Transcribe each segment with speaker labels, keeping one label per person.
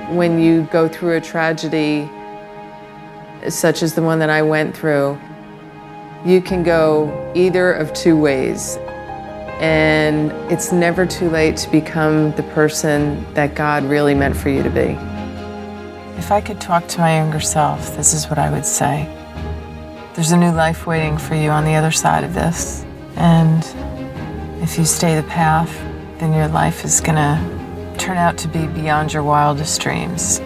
Speaker 1: When you go through a tragedy such as the one that I went through, you can go either of two ways. And it's never too late to become the person that God really meant for you to be. If I could talk to my younger self, this is what I would say. There's a new life waiting for you on the other side of this. And if you stay the path, then your life is gonna turn out to be beyond your wildest dreams.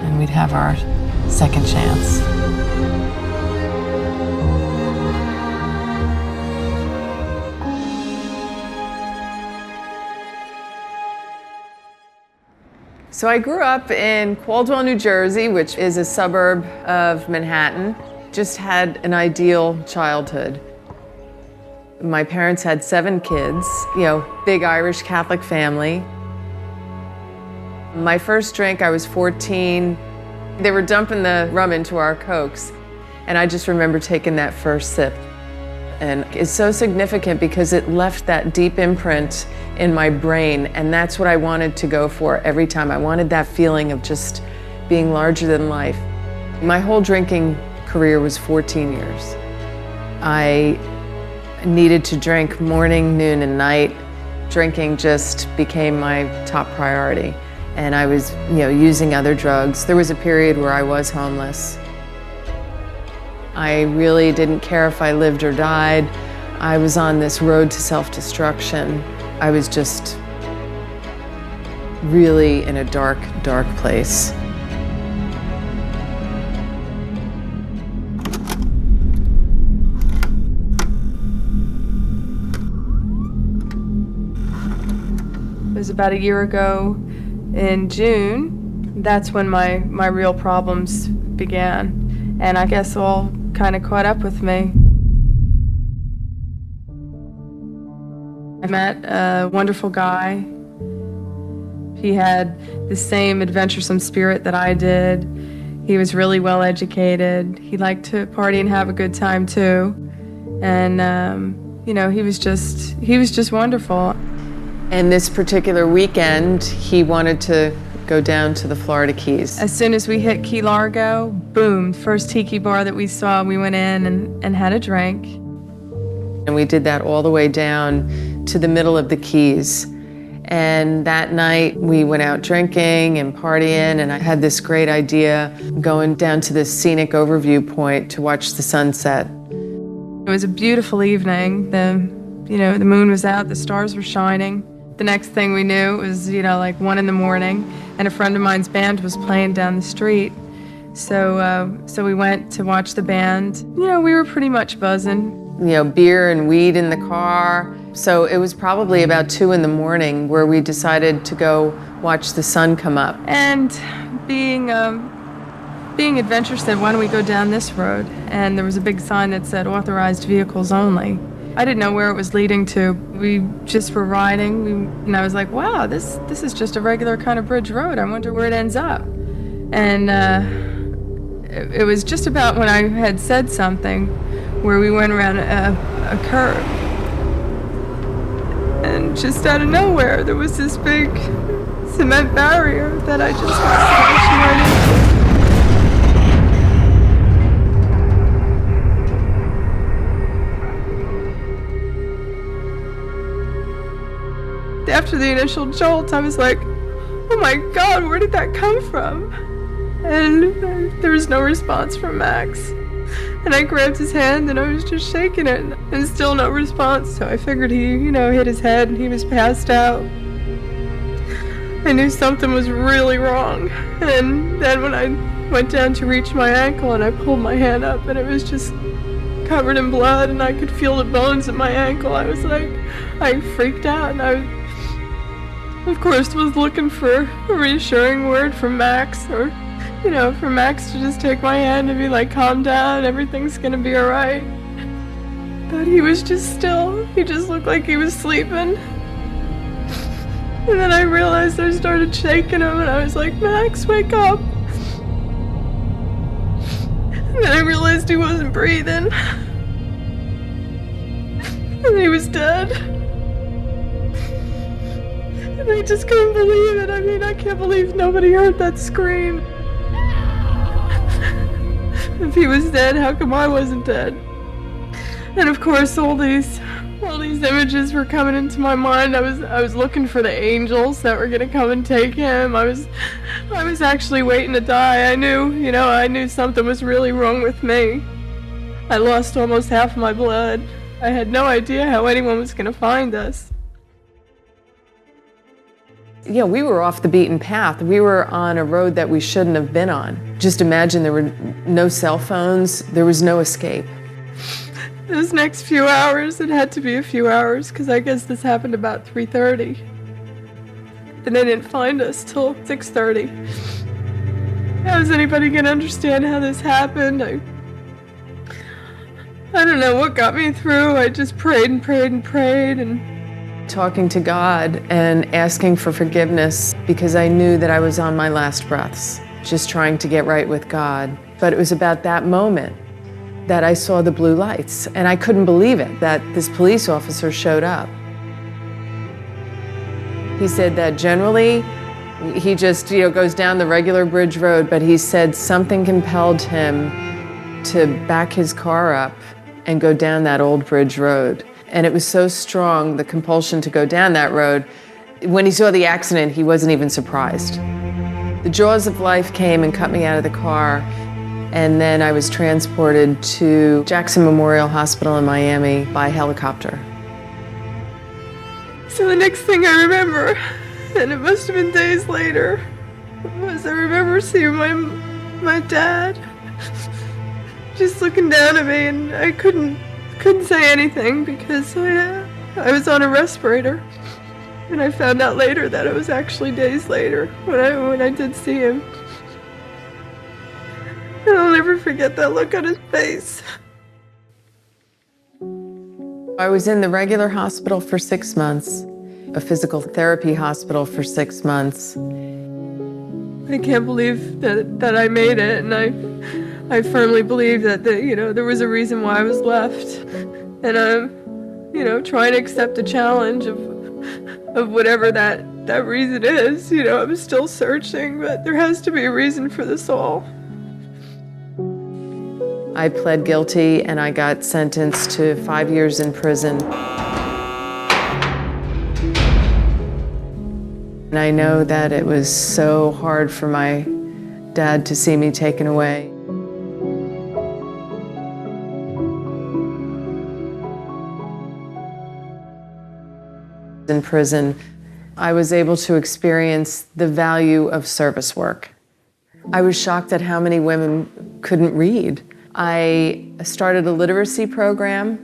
Speaker 1: And we'd have our second chance. So I grew up in Caldwell, New Jersey, which is a suburb of Manhattan. Just had an ideal childhood. My parents had 7 kids, big Irish Catholic family. My first drink, I was 14. They were dumping the rum into our Cokes, and I just remember taking that first sip. And it's so significant because it left that deep imprint in my brain, and that's what I wanted to go for every time. I wanted that feeling of just being larger than life. My whole drinking career was 14 years. I needed to drink morning, noon, and night. Drinking just became my top priority. And I was, using other drugs. There was a period where I was homeless. I really didn't care if I lived or died. I was on this road to self-destruction. I was just really in a dark, dark place. It was about a year ago in June. That's when my real problems began. And I guess all kind of caught up with me. I met a wonderful guy. He had the same adventuresome spirit that I did. He was really well educated. He liked to party and have a good time too. And he was just wonderful. And this particular weekend, he wanted to go down to the Florida Keys. As soon as we hit Key Largo, boom, first tiki bar that we saw, we went in and had a drink. And we did that all the way down to the middle of the Keys. And that night, we went out drinking and partying, and I had this great idea going down to this scenic overview point to watch the sunset. It was a beautiful evening. The moon was out, the stars were shining. The next thing we knew, it was, like 1 a.m, and a friend of mine's band was playing down the street. So we went to watch the band. We were pretty much buzzing. Beer and weed in the car. So it was probably about 2 a.m. where we decided to go watch the sun come up. And being adventurous said, why don't we go down this road? And there was a big sign that said authorized vehicles only. I didn't know where it was leading to. We just were riding, and I was like, wow, this is just a regular kind of bridge road. I wonder where it ends up. And it was just about when I had said something where we went around a curve. And just out of nowhere, there was this big cement barrier that I just was smashing right into. After the initial jolt, I was like, oh my God, where did that come from? And there was no response from Max. And I grabbed his hand and I was just shaking it, and still no response. So I figured he, hit his head and he was passed out. I knew something was really wrong. And then when I went down to reach my ankle and I pulled my hand up and it was just covered in blood and I could feel the bones in my ankle, I was like, I freaked out, and I of course was looking for a reassuring word from Max, or for Max to just take my hand and be like, calm down, everything's gonna be all right. But he was just still. He just looked like he was sleeping. And then I realized I started shaking him, and I was like, Max, wake up. And then I realized he wasn't breathing. And he was dead. And I just couldn't believe it. I mean, I can't believe nobody heard that scream. If he was dead, how come I wasn't dead? And of course, all these images were coming into my mind. I was looking for the angels that were gonna come and take him. I was actually waiting to die. I knew something was really wrong with me. I lost almost half of my blood. I had no idea how anyone was gonna find us.
Speaker 2: Yeah, we were off the beaten path. We were on a road that we shouldn't have been on. Just imagine there were no cell phones, there was no escape.
Speaker 1: Those next few hours, it had to be a few hours, because I guess this happened about 3:30. And they didn't find us till 6:30. How is anybody gonna understand how this happened? I don't know what got me through. I just prayed and prayed and prayed and
Speaker 2: talking to God and asking for forgiveness because I knew that I was on my last breaths, just trying to get right with God. But it was about that moment that I saw the blue lights, and I couldn't believe it, that this police officer showed up. He said that generally he just goes down the regular bridge road, but he said something compelled him to back his car up and go down that old bridge road. And it was so strong, the compulsion to go down that road. When he saw the accident, he wasn't even surprised. The jaws of life came and cut me out of the car, and then I was transported to Jackson Memorial Hospital in Miami by helicopter.
Speaker 1: So the next thing I remember, and it must have been days later, was I remember seeing my dad just looking down at me, and I couldn't say anything because I was on a respirator. And I found out later that it was actually days later when I did see him. And I'll never forget that look on his face.
Speaker 2: I was in the regular hospital for 6 months, a physical therapy hospital for 6 months.
Speaker 1: I can't believe that I made it, and I firmly believe that there was a reason why I was left. And I'm trying to accept the challenge of whatever that reason is. I'm still searching, but there has to be a reason for this all.
Speaker 2: I pled guilty and I got sentenced to 5 years in prison. And I know that it was so hard for my dad to see me taken away. In prison, I was able to experience the value of service work. I was shocked at how many women couldn't read. I started a literacy program,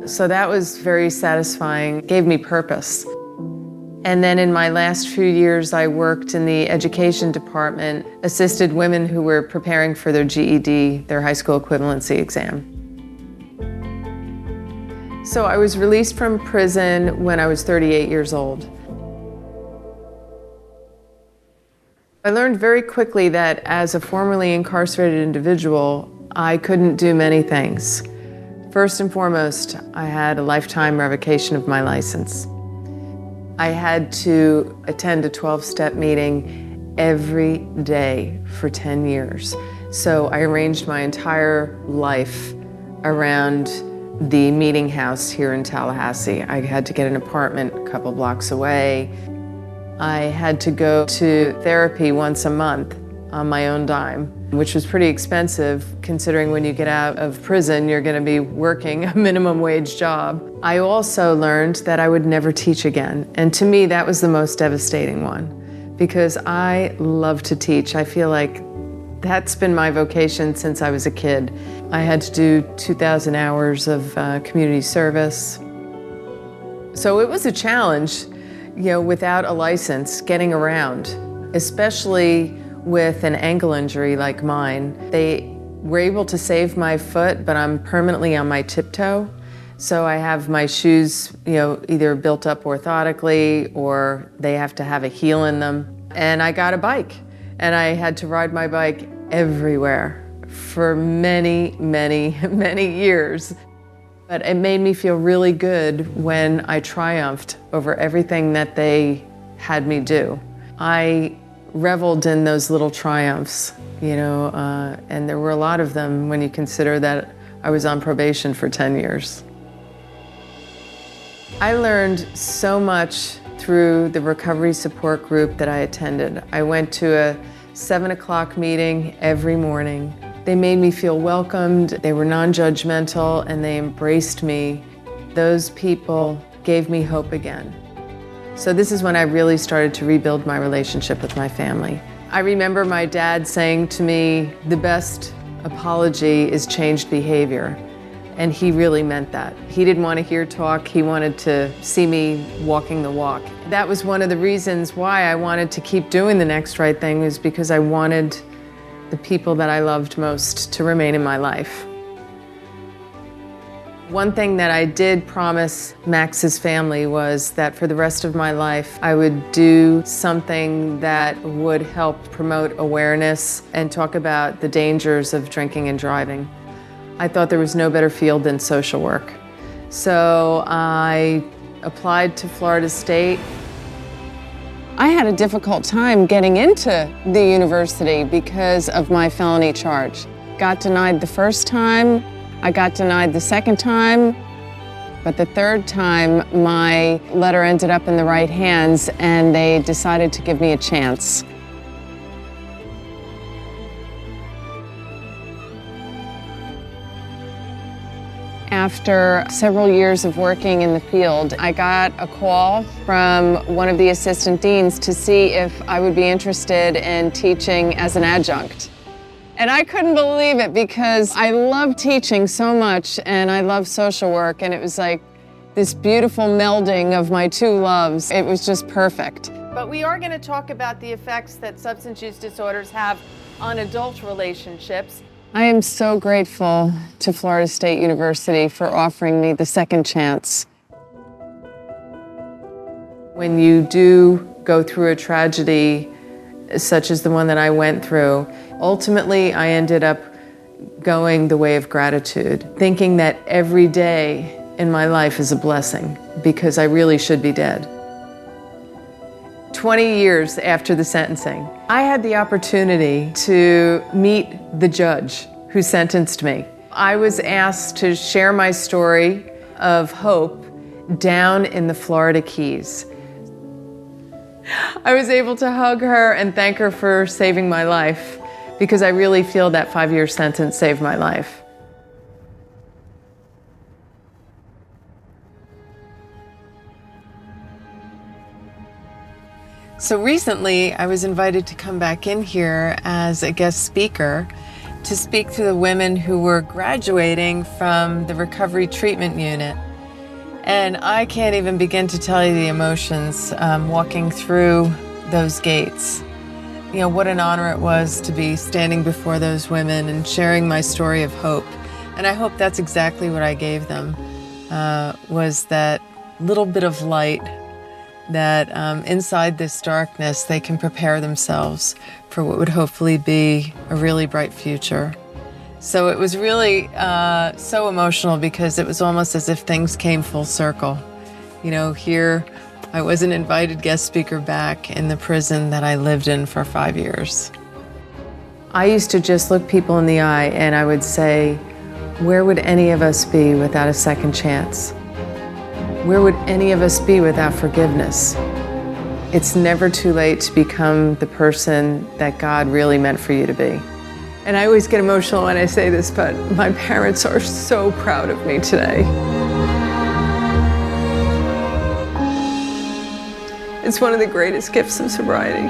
Speaker 2: so that was very satisfying, gave me purpose. And then in my last few years, I worked in the education department, assisted women who were preparing for their GED, their high school equivalency exam. So I was released from prison when I was 38 years old. I learned very quickly that as a formerly incarcerated individual, I couldn't do many things. First and foremost, I had a lifetime revocation of my license. I had to attend a 12-step meeting every day for 10 years. So I arranged my entire life around the meeting house here in Tallahassee. I had to get an apartment a couple blocks away. I had to go to therapy once a month on my own dime, which was pretty expensive considering when you get out of prison, you're gonna be working a minimum wage job. I also learned that I would never teach again. And to me, that was the most devastating one because I love to teach. I feel like that's been my vocation since I was a kid. I had to do 2,000 hours of community service. So it was a challenge, without a license, getting around, especially with an ankle injury like mine. They were able to save my foot, but I'm permanently on my tiptoe. So I have my shoes, either built up orthotically or they have to have a heel in them. And I got a bike, and I had to ride my bike everywhere for many, many, many years. But it made me feel really good when I triumphed over everything that they had me do. I reveled in those little triumphs, and there were a lot of them when you consider that I was on probation for 10 years. I learned so much through the recovery support group that I attended. I went to a 7 o'clock meeting every morning. They made me feel welcomed, they were non-judgmental, and they embraced me. Those people gave me hope again. So this is when I really started to rebuild my relationship with my family. I remember my dad saying to me, the best apology is changed behavior. And he really meant that. He didn't want to hear talk, he wanted to see me walking the walk. That was one of the reasons why I wanted to keep doing the next right thing, is because I wanted the people that I loved most to remain in my life. One thing that I did promise Max's family was that for the rest of my life, I would do something that would help promote awareness and talk about the dangers of drinking and driving. I thought there was no better field than social work. So I applied to Florida State.
Speaker 3: I had a difficult time getting into the university because of my felony charge. Got denied the first time, I got denied the second time, but the third time my letter ended up in the right hands and they decided to give me a chance. After several years of working in the field, I got a call from one of the assistant deans to see if I would be interested in teaching as an adjunct. And I couldn't believe it because I love teaching so much and I love social work, and it was like this beautiful melding of my two loves. It was just perfect.
Speaker 4: But we are going to talk about the effects that substance use disorders have on adult relationships.
Speaker 3: I am so grateful to Florida State University for offering me the second chance.
Speaker 2: When you do go through a tragedy such as the one that I went through, ultimately I ended up going the way of gratitude, thinking that every day in my life is a blessing because I really should be dead. 20 years after the sentencing, I had the opportunity to meet the judge who sentenced me. I was asked to share my story of hope down in the Florida Keys. I was able to hug her and thank her for saving my life because I really feel that 5-year sentence saved my life. So recently, I was invited to come back in here as a guest speaker to speak to the women who were graduating from the recovery treatment unit. And I can't even begin to tell you the emotions walking through those gates. You know, what an honor it was to be standing before those women and sharing my story of hope. And I hope that's exactly what I gave them, was that little bit of light that inside this darkness they can prepare themselves for what would hopefully be a really bright future. So it was really so emotional because it was almost as if things came full circle. You know, here I was an invited guest speaker back in the prison that I lived in for 5 years. I used to just look people in the eye and I would say, where would any of us be without a second chance? Where would any of us be without forgiveness? It's never too late to become the person that God really meant for you to be. And I always get emotional when I say this, but my parents are so proud of me today. It's one of the greatest gifts of sobriety.